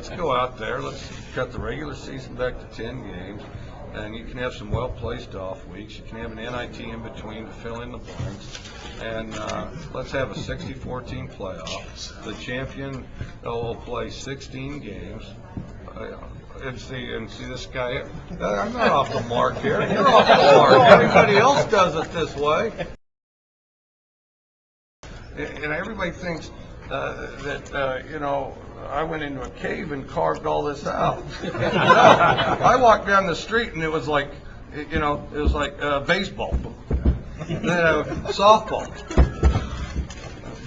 let's go out there. Let's cut the regular season back to 10 games. And you can have some well-placed off weeks. You can have an NIT in between to fill in the blanks. And let's have a 64-team playoff. The champion will play 16 games. And see this guy. I'm not off the mark here. You're off the mark. Everybody else does it this way. And everybody thinks that you know, I went into a cave and carved all this out. No, I walked down the street and it was like, you know, it was like baseball, softball,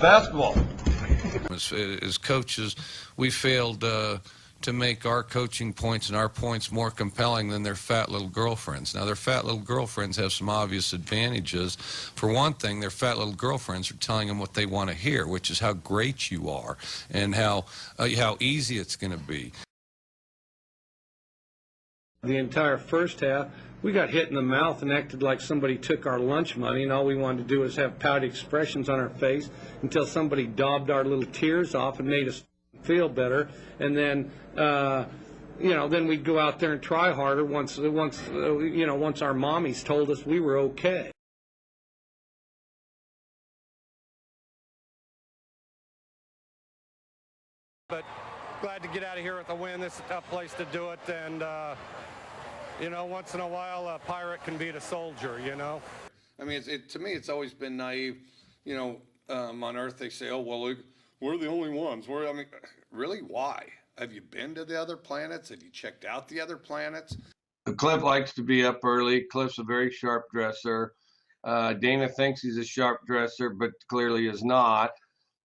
basketball. As coaches, we failed to make our coaching points and our points more compelling than their fat little girlfriends. Now, their fat little girlfriends have some obvious advantages. For one thing, their fat little girlfriends are telling them what they want to hear, which is how great you are and how easy it's going to be. The entire first half, we got hit in the mouth and acted like somebody took our lunch money, and all we wanted to do was have pouty expressions on our face until somebody daubed our little tears off and made us feel better, and then you know, then we'd go out there and try harder once you know, once our mommies told us we were okay. But glad to get out of here with a win. This is a tough place to do it, and you know, once in a while a pirate can beat a soldier, you know. I mean, to me, it's always been naive. You know, on Earth they say, oh, well, we're the only ones. I mean, really, why? Have you been to the other planets? Have you checked out the other planets? Cliff likes to be up early. Cliff's a very sharp dresser. Dana thinks he's a sharp dresser, but clearly is not.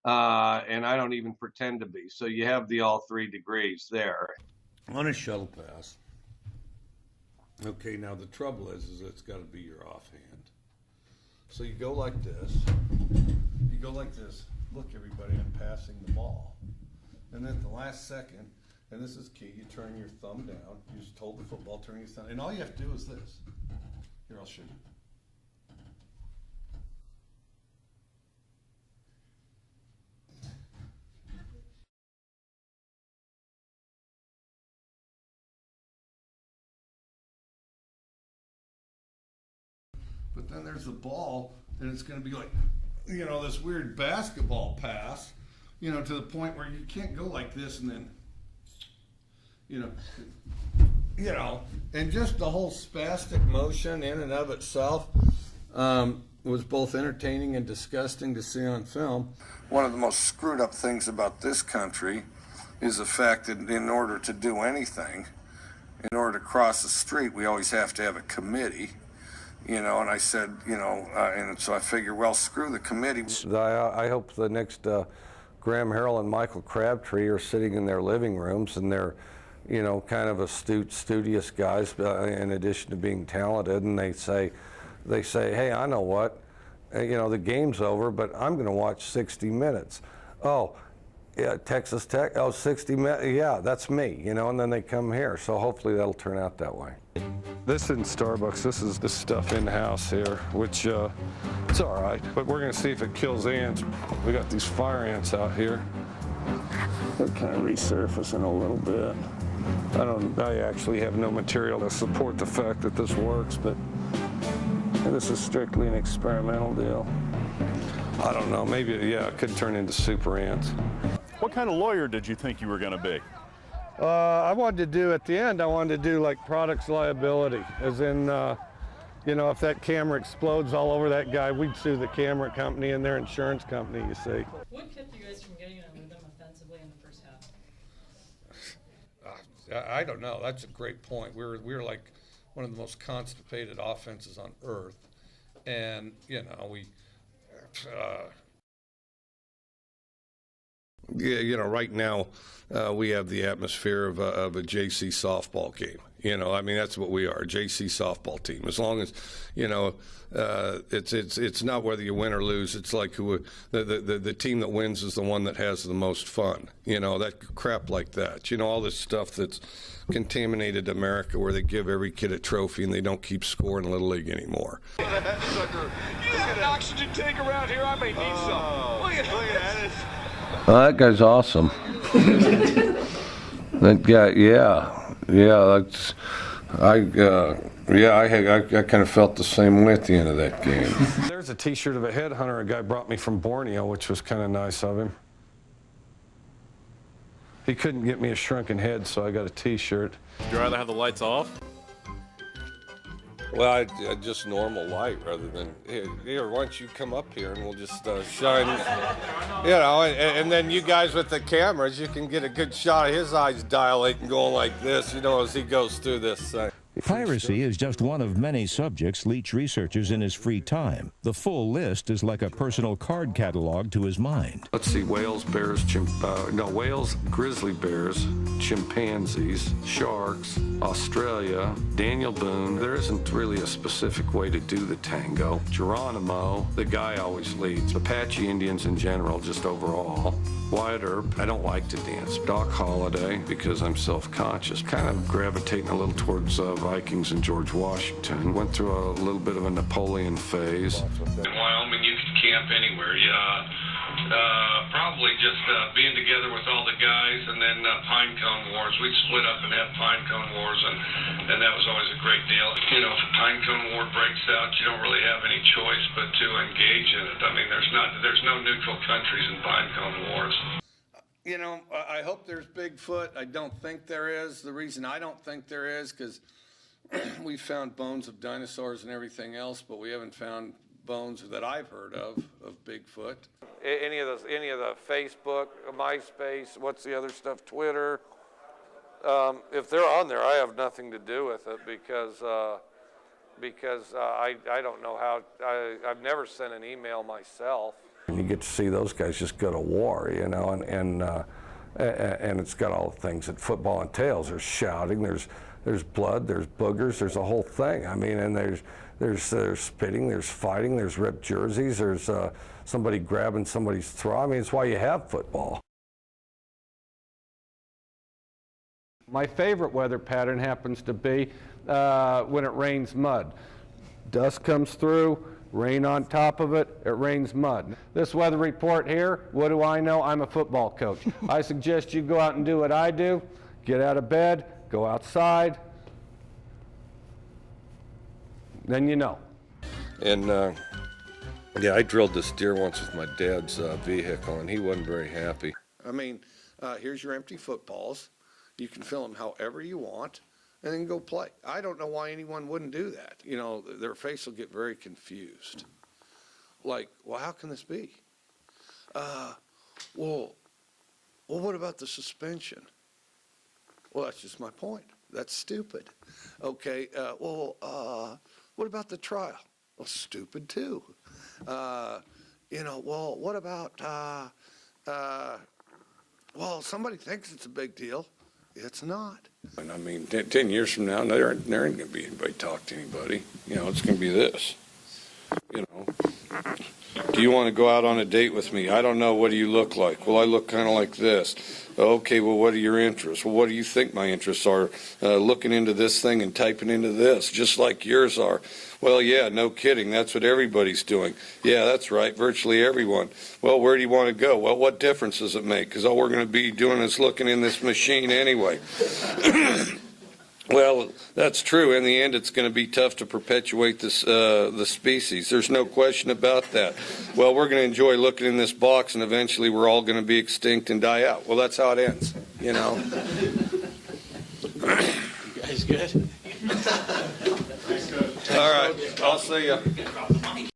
And I don't even pretend to be. So you have the all 3 degrees there. On a shuttle pass. Okay, now the trouble is it's got to be your offhand. So you go like this. You go like this. Look, everybody, I'm passing the ball. And then at the last second, and this is key, you turn your thumb down. You just hold the football, turn your thumb, and all you have to do is this. Here, I'll show you. But then there's the ball, and it's going to be like, you know, this weird basketball pass, you know, to the point where you can't go like this and then, you know, and just the whole spastic motion in and of itself was both entertaining and disgusting to see on film. One of the most screwed up things about this country is the fact that in order to do anything, in order to cross the street, we always have to have a committee. You know, and I said, you know, and so I figure, well, screw the committee. I hope the next Graham Harrell and Michael Crabtree are sitting in their living rooms, and they're, you know, kind of astute, studious guys, in addition to being talented, and they say, hey, I know what, you know, the game's over, but I'm going to watch 60 Minutes. Oh, yeah, Texas Tech, oh, 60 Minutes, yeah, that's me, you know, and then they come here, so hopefully that'll turn out that way. This isn't Starbucks, this is the stuff in-house here, which it's all right, but we're gonna see if it kills ants. We got these fire ants out here. They're kind of resurfacing a little bit. I actually have no material to support the fact that this works, but this is strictly an experimental deal. I don't know, maybe, yeah, it could turn into super ants. What kind of lawyer did you think you were gonna be? I wanted to do, at the end, I wanted to do like products liability, as in, you know, if that camera explodes all over that guy, we'd sue the camera company and their insurance company, you see. What kept you guys from getting it with them offensively in the first half? I don't know. That's a great point. We were like one of the most constipated offenses on earth, and you know we. Yeah, you know, right now we have the atmosphere of a JC softball game. You know, I mean, that's what we are, a JC softball team. As long as, you know, it's not whether you win or lose. It's like the team that wins is the one that has the most fun. You know, that crap like that. You know, all this stuff that's contaminated America, where they give every kid a trophy and they don't keep score in Little League anymore. You have an oxygen tank around here? I may need some. Look at that. That guy's awesome. That guy, yeah. That's, I kind of felt the same way at the end of that game. There's a T-shirt of a headhunter a guy brought me from Borneo, which was kind of nice of him. He couldn't get me a shrunken head, so I got a T-shirt. Would you rather have the lights off? Well, I just normal light rather than here. Why don't you come up here and we'll just shine, you know, and then you guys with the cameras, you can get a good shot of his eyes dilating, going like this, you know, as he goes through this thing. Piracy is just one of many subjects Leach researches in his free time. The full list is like a personal card catalog to his mind. Let's see, whales, bears, whales, grizzly bears, chimpanzees, sharks, Australia, Daniel Boone. There isn't really a specific way to do the tango. Geronimo, the guy always leads. Apache Indians in general, just overall. Wyatt Earp, I don't like to dance. Doc Holliday, because I'm self-conscious. Kind of gravitating a little towards Vikings and George Washington. Went through a little bit of a Napoleon phase. In Wyoming, you could camp anywhere. Probably just being together with all the guys, and then pine cone wars. We'd split up and have pine cone wars, and that was always a great deal. You know, if a pine cone war breaks out, you don't really have any choice but to engage in it. I mean, there's no neutral countries in pine cone wars. You know, I hope there's Bigfoot. I don't think there is. The reason I don't think there is because we found bones of dinosaurs and everything else, but we haven't found bones that I've heard of Bigfoot. Any of the Facebook, MySpace, what's the other stuff, Twitter? If they're on there, I have nothing to do with it because I don't know how. I've never sent an email myself. And you get to see those guys just go to war, you know, and it's got all the things that football entails. There's shouting, there's blood, there's boogers, there's a whole thing. I mean, and there's spitting, there's fighting, there's ripped jerseys, there's somebody grabbing somebody's throat. I mean, it's why you have football. My favorite weather pattern happens to be when it rains mud. Dust comes through, rain on top of it, it rains mud. This weather report here, what do I know? I'm a football coach. I suggest you go out and do what I do. Get out of bed, go outside, then you know. And yeah, I drilled this deer once with my dad's vehicle, and he wasn't very happy. I mean, here's your empty footballs. You can fill them however you want, and then go play. I don't know why anyone wouldn't do that. You know, their face will get very confused. Like, well, how can this be? Well, what about the suspension? Well, that's just my point. That's stupid. Okay, what about the trial? Well, stupid too. You know, well, what about, well, somebody thinks it's a big deal. It's not. And I mean, 10 years from now, there ain't going to be anybody talk to anybody. You know, it's going to be this. You know, do you want to go out on a date with me? I don't know. What do you look like? Well, I look kind of like this. Okay, well, what are your interests? Well, what do you think my interests are? Looking into this thing and typing into this, just like yours are. Well, yeah, no kidding. That's what everybody's doing. Yeah, that's right. Virtually everyone. Well, where do you want to go? Well, what difference does it make? Because all we're going to be doing is looking in this machine anyway. Well, that's true. In the end, it's going to be tough to perpetuate this, the species. There's no question about that. Well, we're going to enjoy looking in this box, and eventually we're all going to be extinct and die out. Well, that's how it ends, you know. You guys good? All right. I'll see you.